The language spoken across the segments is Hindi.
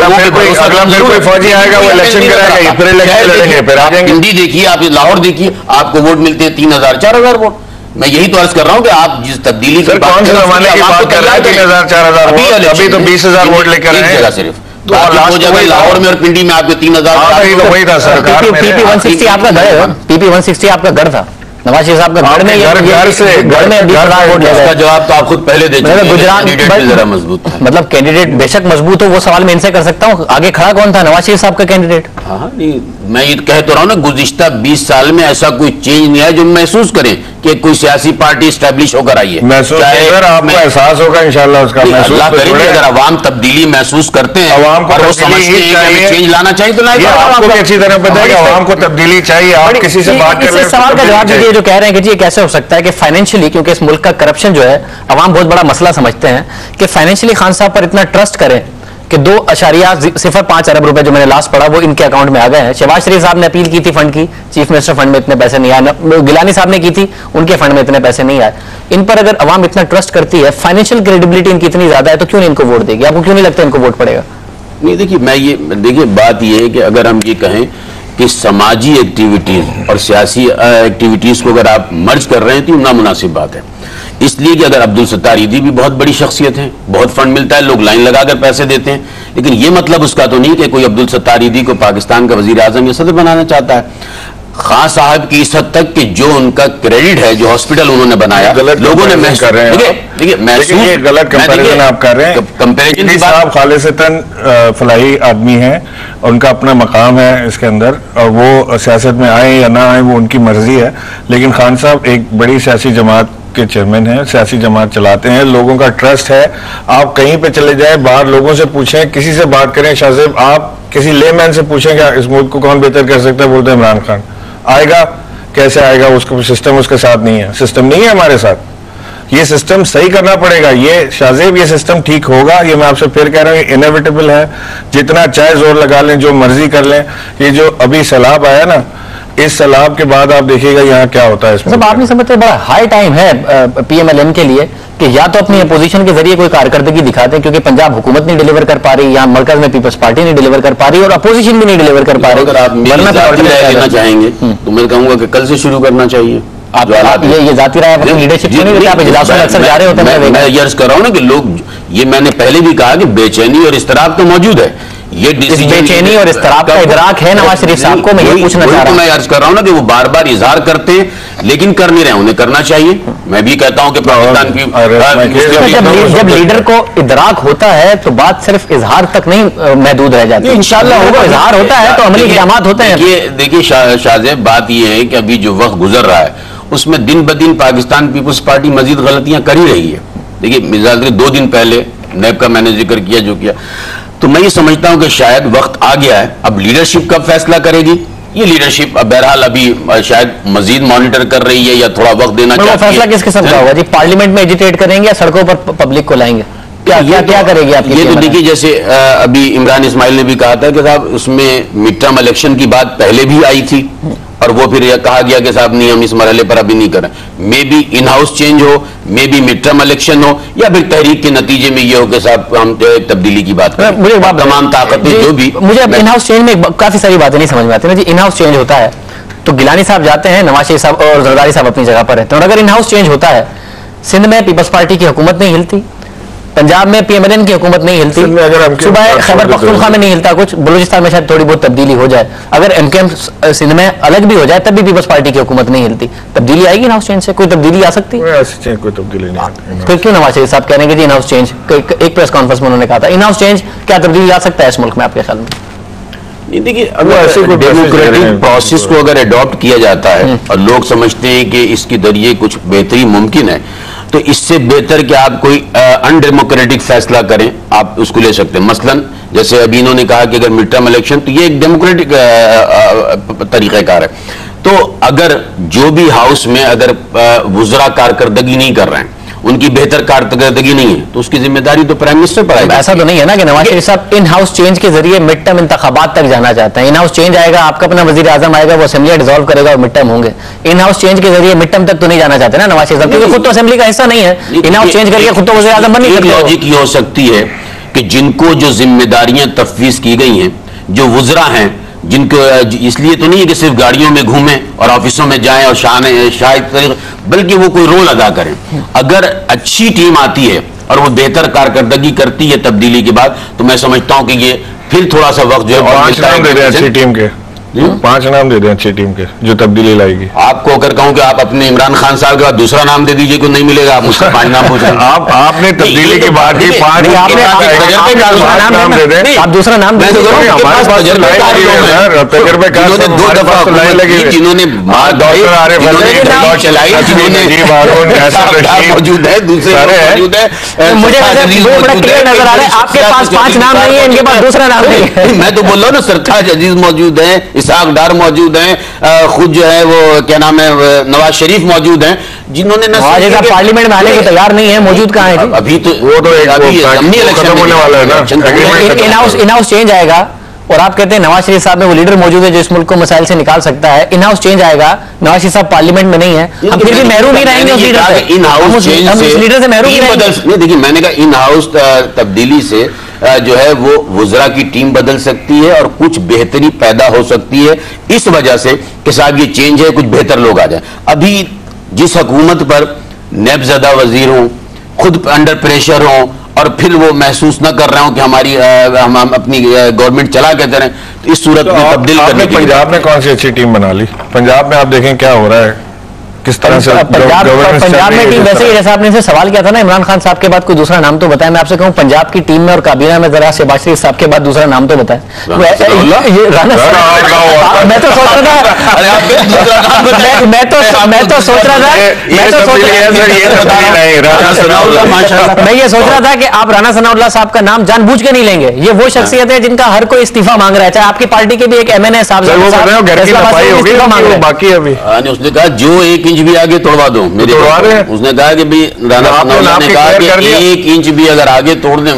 कोई फौजी आएगा वो इलेक्शन कराएगा, फिर इलेक्शन लड़ेंगे, फिर आ जाएंगे। हिंदी देखिए, आप लाहौर देखिए, आपको वोट मिलते हैं 3000 4000 वोट। मैं यही तो अर्ज कर रहा हूँ कि आप जिस तब्दीली की बात कौन से जमाने की बात कर रहे हैं 3000 4000 वोट, अभी तो 20000 वोट लेकर आए हैं सिर्फ। लाहौर में और पिंडी में आपके 3000। तो वही था सरकार। पीपी 160 आपका गढ़ है, पीपी 160 आपका गढ़ था नवाज शरीफ साहब का गढ़ में, घर में 20,000 वोट। इसका जवाब तो आप खुद पहले दे चुके हैं। गुजरात जरा मजबूत, मतलब कैंडिडेट बेशक मजबूत हो, वो सवाल मैं इनसे कर सकता हूँ, आगे खड़ा कौन था? नवाज शरीफ साहब का कैंडिडेट। हाँ, नहीं, मैं ये कह तो रहा हूँ ना, गुज़िश्ता 20 साल में ऐसा कोई चेंज नहीं है जो महसूस करें कि कोई सियासी पार्टी स्टैब्लिश होकर आई है। आपको एहसास होगा इंशाल्लाह उसका। अल्लाह करे अगर अवाम तब्दीली महसूस करते हैं, अवाम को समझते हैं चेंज लाना चाहिए, तो आपको भी अच्छी तरह पता है कि अवाम को तब्दीली चाहिए। आप किसी से बात कर रहे हैं, सवाल का जवाब दीजिए जो कह रहे हैं कि जी कैसे हो सकता है कि फाइनेंशियली, क्योंकि इस मुल्क का करप्शन जो है अवाम बहुत बड़ा मसला समझते हैं, कि फाइनेंशियली खान साहब पर इतना ट्रस्ट करें कि 2.05 अरब रुपए जो मैंने लास्ट पढ़ा वो इनके अकाउंट में आ गए हैं। शहबाज शरीफ साहब ने अपील की थी फंड की, चीफ मिनिस्टर फंड में इतने पैसे नहीं आए, गिलानी साहब ने की थी, उनके फंड में इतने पैसे नहीं आए। इन पर अगर अवाम इतना ट्रस्ट करती है, फाइनेंशियल क्रेडिबिलिटी इनकी इतनी ज्यादा है, तो क्यों नहीं इनको वोट देगी? आपको क्यों नहीं लगता इनको वोट पड़ेगा? नहीं, देखिए बात यह है कि अगर हम ये कहें कि समाजी एक्टिविटीज और सियासी एक्टिविटीज को अगर आप मर्ज कर रहे हैं तो नामुनासिब बात है। इसलिए कि अगर अब्दुल सत्तार ईदी भी बहुत बड़ी शख्सियत है, बहुत फंड मिलता है, लोग लाइन लगाकर पैसे देते हैं, लेकिन ये मतलब उसका तो नहीं कि कोई अब्दुल सत्तार ईदी को पाकिस्तान का वजीर आजम या सदर बनाना चाहता है। खान साहब की इस हद तक कि जो उनका क्रेडिट है, जो हॉस्पिटल उन्होंने बनाया, लोगों ने महसूस कर रहे हैं। देखिए महसूस गलत कंपैरिजन आप कर रहे हैं। कंपैरिजन की बात, खालिसतन फलाही आदमी है, उनका अपना मकाम है इसके अंदर, और वो सियासत में आए या ना आए वो उनकी मर्जी है। लेकिन खान साहब एक बड़ी सियासी जमात के चेयरमैन हैं, सियासी जमात चलाते हैं, लोगों का ट्रस्ट है। आप कहीं पे चले जाए, बाहर लोगों से पूछें, किसी से बात करें, शाहजेब आप किसी लेमैन से पूछें क्या इस मुल्क को कौन बेहतर कर सकता है, बोलते हैं इमरान खान। आएगा कैसे आएगा? उसको सिस्टम उसके साथ नहीं है, सिस्टम नहीं है हमारे साथ। ये सिस्टम सही करना पड़ेगा। ये शाहजेब ये सिस्टम ठीक होगा, ये मैं आपसे फिर कह रहा हूँ, इनएविटेबल है। जितना चाहे जोर लगा लें, जो मर्जी कर लें, ये जो अभी सैलाब आया ना, इस सैलाब के बाद आप देखिएगा यहाँ क्या होता है। सब आप नहीं समझते बड़ा हाई टाइम है पीएमएलएन के लिए कि या तो अपनी अपोजिशन के जरिए कोई कारकर्दगी दिखाते हैं, क्योंकि पंजाब हुकूमत नहीं डिलीवर कर पा रही, यहाँ मरकज में पीपल्स पार्टी नहीं डिलीवर कर पा रही और अपोजिशन भी नहीं डिलीवर कर पा रही। अगर आप लेना चाहेंगे तो मैं कहूंगा कि कल से शुरू करना चाहिए। ये जाती राय अपनी लीडरशिप को नहीं देते, आप इजलासों में अक्सर जा रहे होते हैं। मैं ये अर्ज कर रहा हूँ ना कि लोग, ये मैंने पहले भी कहा कि बेचैनी और इस्तराब तो मौजूद है। ये बेचैनी और इस्तराब का इदराक है नवाज शरीफ साहब को। मैं ये पूछना चाह रहा हूं, मैं अर्ज कर रहा हूं ना कि वो बार बार इजहार करते हैं लेकिन कर नहीं रहे, उन्हें करना चाहिए। मैं भी कहता हूं कि पाकिस्तान की जब लीडर को इदराक होता है तो बात सिर्फ इजहार तक नहीं महदूद रह जाती। इंशाल्लाह होगा, इजहार होता है तो अमली इक़दामात होते हैं। देखिए शाहजेब, बात यह है कि अभी जो वक्त गुजर रहा है उसमें दिन ब दिन पाकिस्तान पीपुल्स पार्टी मजीद गलतियां कर ही रही है। देखिए मिसाल के 2 दिन पहले नैब का मैंने जिक्र किया जो किया, तो मैं ये समझता हूं कि शायद वक्त आ गया है। अब लीडरशिप कब फैसला करेगी, ये लीडरशिप अब बहरहाल अभी शायद मजीद मॉनिटर कर रही है या थोड़ा वक्त देना चाहती है। फैसला किस किस्म का होगा जी? पार्लियामेंट में एजिटेट करेंगे या सड़कों पर पब्लिक को लाएंगे? क्या करेगी आप? ये तो देखिए, जैसे अभी इमरान इस्माइल ने भी कहा था कि साहब उसमें मिड टर्म इलेक्शन की बात पहले भी आई थी और वो फिर यह कहा गया कि साहब नहीं, हम इस मरहले पर अभी नहीं करें। Maybe in house change हो, maybe mid term election हो, या फिर तहरीक के नतीजे में ये हो कि साहब हम तब्दीली की बात करें। मुझे तमाम ताकतें जो भी, मुझे इन हाउस चेंज में काफी सारी बातें नहीं समझ में आती ना जी। इन हाउस चेंज होता है तो गिलानी साहब जाते हैं, नवाज शरीफ साहब और जरदारी साहब अपनी जगह पर रहते हैं। और अगर इन हाउस चेंज होता है, सिंध में पीपल्स पार्टी की हुकूमत नहीं हिलती, पंजाब में पीएमएलएन की हुकूमत नहीं हिलती, सुबह खैबर पख्तूनख्वा में नहीं हिलता कुछ, बलूचिस्तान में शायद थोड़ी बहुत तब्दीली हो जाए, अगर एमकेएम सिंध में अलग भी हो जाए तब भी पीपल्स पार्टी की हुकूमत नहीं हिलती, तब्दीली आएगी इन हाउस चेंज से? कोई तब्दीली आ सकती है? कोई तब्दीली नहीं। फिर क्यों नवाज शरीफ साहब कह रहे हैं कि इन हाउस चेंज? एक प्रेस कॉन्फ्रेंस में उन्होंने कहा था इन हाउस चेंज, क्या तब्दीली आ सकता है इस मुल्क में आपके ख्याल में? देखिए, अगर डेमोक्रेटिक प्रोसेस को अगर अडॉप्ट किया जाता है और लोग समझते हैं कि इसके जरिए कुछ बेहतरी मुमकिन है, तो इससे बेहतर कि आप कोई अनडेमोक्रेटिक फैसला करें, आप उसको ले सकते हैं। मसलन जैसे अभी इन्होंने कहा कि अगर मिड टर्म इलेक्शन, तो ये एक डेमोक्रेटिक तरीक़ाकार है। तो अगर जो भी हाउस में अगर वुज़रा कारकर्दगी नहीं कर रहे हैं, उनकी बेहतर कारकर्दगी नहीं है, तो उसकी जिम्मेदारी तो प्राइम मिनिस्टर पर आएगी। ऐसा तो नहीं है ना कि नवाज शरीफ साहब इन हाउस चेंज के जरिए मिड टर्म इंतखाबात तक जाना चाहते हैं? इन हाउस चेंज आएगा, आपका अपना वजीर आजम आएगा, वो असेंबली डिसॉल्व करेगा और मिड टर्म होंगे। इन हाउस चेंज के जरिए मिड टर्म तक तो नहीं जाना चाहते ना नवाज शरीफ साहब, क्योंकि खुद तो असेंबली का हिस्सा नहीं है। इन हाउस चेंज करके खुद तो वजीर आजम बन नहीं सकते। लॉजिक ये हो सकती है कि जिनको जो जिम्मेदारियां तफवीज की गई हैं, जो वुज़रा हैं, जिनको इसलिए तो नहीं है कि सिर्फ गाड़ियों में घूमें और ऑफिसों में जाएं और शायद, बल्कि वो कोई रोल अदा करें। अगर अच्छी टीम आती है और वो बेहतर कारकर्दगी करती है तब्दीली के बाद, तो मैं समझता हूं कि ये फिर थोड़ा सा वक्त जो है 5 नाम दे दें अच्छी टीम के, 5 नाम दे दें अच्छी टीम के जो तब्दीली लाएगी। आपको अगर कहूं कि आप अपने इमरान खान साहब के बाद दूसरा नाम दे दीजिए, को नहीं मिलेगा, आप मुझसे 5 नाम पूछें। आपने तब्दीली की बात की, 5 नाम दे दें, आप दूसरा नाम दे जिन्होंने 2 दफा चलाई, मौजूद है, दूसरे मौजूद है, मुझे नजर आ रहा है आपके पास 5 नाम नहीं है, इनके पास दूसरा नाम नहीं है। मैं तो बोल रहा हूँ ना, सरताज अजीज मौजूद है, इसहाक डार मौजूद हैं, खुद जो है वो क्या नाम है नवाज शरीफ मौजूद हैं, जिन्होंने पार्लियामेंट में आने को तैयार नहीं है। मौजूद कहाँ है? अभी तो वो तो खत्म होने वाला है ना, इन हाउस चेंज आएगा और आप कहते हैं नवाज शरीफ साहब में वो लीडर मौजूद है जो इस मुल्क को मसाइल से निकाल सकता है। इन हाउस चेंज आएगा, नवाज शरीफ साहब पार्लियामेंट में नहीं है, हम फिर भी महरूम ही रहेंगे उस लीडर से। इन हाउस लीडर से महरूम नहीं, देखिए मैंने कहा इन हाउस तब्दीली से जो है वो वुज़रा की टीम बदल सकती है और कुछ बेहतरी पैदा हो सकती है, इस वजह से कि साहब ये चेंज है, कुछ बेहतर लोग आ जाए। अभी जिस हुकूमत पर नैबज़दा वजीर हों, खुद अंडर प्रेशर हों और फिर वो महसूस न कर रहे हो कि हम अपनी गवर्नमेंट चला के दे रहे हैं, तो इस सूरत में तब्दील करने की। पंजाब में कौन सी अच्छी टीम बना ली? पंजाब में आप देखें क्या हो रहा है, किस तरह से पंजाब में टीम वैसे ही, जैसा आपने से सवाल किया था ना इमरान खान साहब के बाद कोई दूसरा नाम तो बताएं। मैं आपसे कहूं पंजाब की टीम में और काबीना में जरा शहबाज शरीफ साहब के बाद दूसरा नाम तो बताएं। मैं तो सोच रहा था मैं तो सोच रहा था कि आप राना सनाउल्लाह साहब का नाम जानबूझ के नहीं लेंगे। ये वो शख्सियत है जिनका हर कोई इस्तीफा मांग रहा है, चाहे आपकी पार्टी के भी एक MNA साहब बाकी अभी उसने कहा जो 1 इंच भी आगे तोड़वा दो मेरे, उसने कहा कि भी राना सनाउल्लाह ने कहा कि 1 इंच भी अगर आगे तोड़ दें,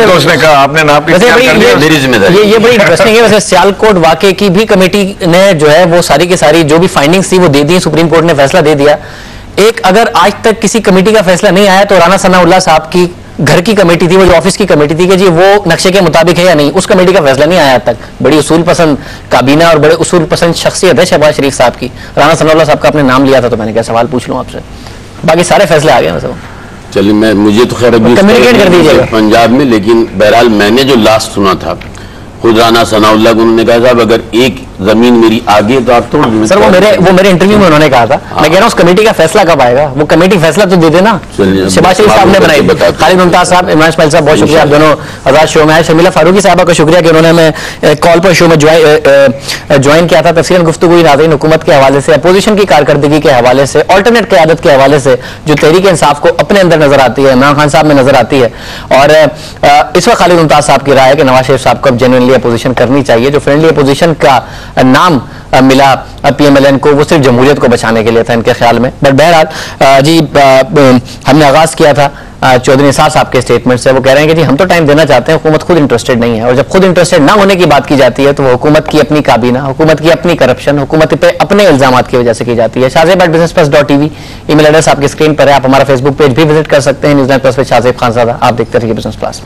उसने कहा आपने नाप मेरी जिम्मेदारी। ये बड़ी इंटरेस्टिंग है। वैसे सियालकोट वाकये की भी कमेटी ने जो है वो सारी की सारी जो भी फाइंडिंग्स थी वो दे दी, सुप्रीम कोर्ट ने फैसला दे दिया। एक अगर आज तक किसी कमेटी का फैसला नहीं आया तो राना सनाउल्लाह साहब की घर की कमेटी थी, वो जो ऑफिस की कमेटी थी कि जी वो नक्शे के मुताबिक है या नहीं, उस कमेटी का फैसला नहीं आया आज तक। बड़ी उसूल पसंद काबीना और बड़े उसूल पसंद शख्सियत है शहबाज शरीफ साहब की। राना सनाउल्लाह साहब का आपने नाम लिया था तो मैंने क्या सवाल पूछ लूं आपसे, बाकी सारे फैसले आ गए वैसे। चलिए मैं मुझे तो खैर अभी कम्युनिकेट कर दीजिएगा पंजाब में, लेकिन बहरहाल मैंने जो लास्ट सुना था खुद राना सनाउल्लाह को, उन्होंने कहा साहब अगर एक जमीन मेरी आगे तो आप तोड़ दें। सर वो मेरे इंटरव्यू में उन्होंने कहा था। मैं कह रहा हूँ उस कमेटी का फैसला कब आएगा? वो कमेटी फैसला तो दे देना। शहबाज शरीफ साहब ने बनाई, खालिद मुमताज साहब, इमरान इस्माइल साहब, बहुत शुक्रिया आप दोनों आजाद शो में आए। शर्मिला फारूकी साहबा का शुक्रिया कि उन्होंने हमें कॉल पर शो में ज्वाइन किया था। तफसीलन गुफ्तगू हुई नाज़रीन हुकूमत के हवाले से, अपोजिशन की कारकर्दगी के हवाले से, ऑल्टरनेट क़यादत के हवाले से जो तहरीक इंसाफ को अपने अंदर नजर आती है, इमरान खान साहब में नजर आती है। और इस वक्त खालिद मुमताज साहब की राय है कि नवाज शरीफ साहब को अब जेन्युइनली अपोजिशन करनी चाहिए। जो फ्रेंडली अपोजिशन का नाम मिला PMLN को वो सिर्फ जमहूरियत को बचाने के लिए था इनके ख्याल में। बट बहरहाल जी हमने आगाज किया था चौधरी निसार साहब के स्टेटमेंट से। वो कह रहे हैं कि जी हम तो टाइम देना चाहते हैं, हुकूमत खुद इंटरेस्टेड नहीं है। और जब खुद इंटरेस्टेड ना होने की बात की जाती है तो वो हुकूमत की अपनी काबीना, हुकूमत की अपनी करप्शन, हुकूमत पे अपने इल्जामात की वजह से की जाती है। shahzeb@businessplus.tv ईमेल एड्रेस आपकी स्क्रीन पर है। आप हमारा फेसबुक पेज भी विजिट कर सकते हैं, न्यूज़9 प्लस पे शाहजेब खानज़ादा। आप देखते रहिए बिजनेस प्लस।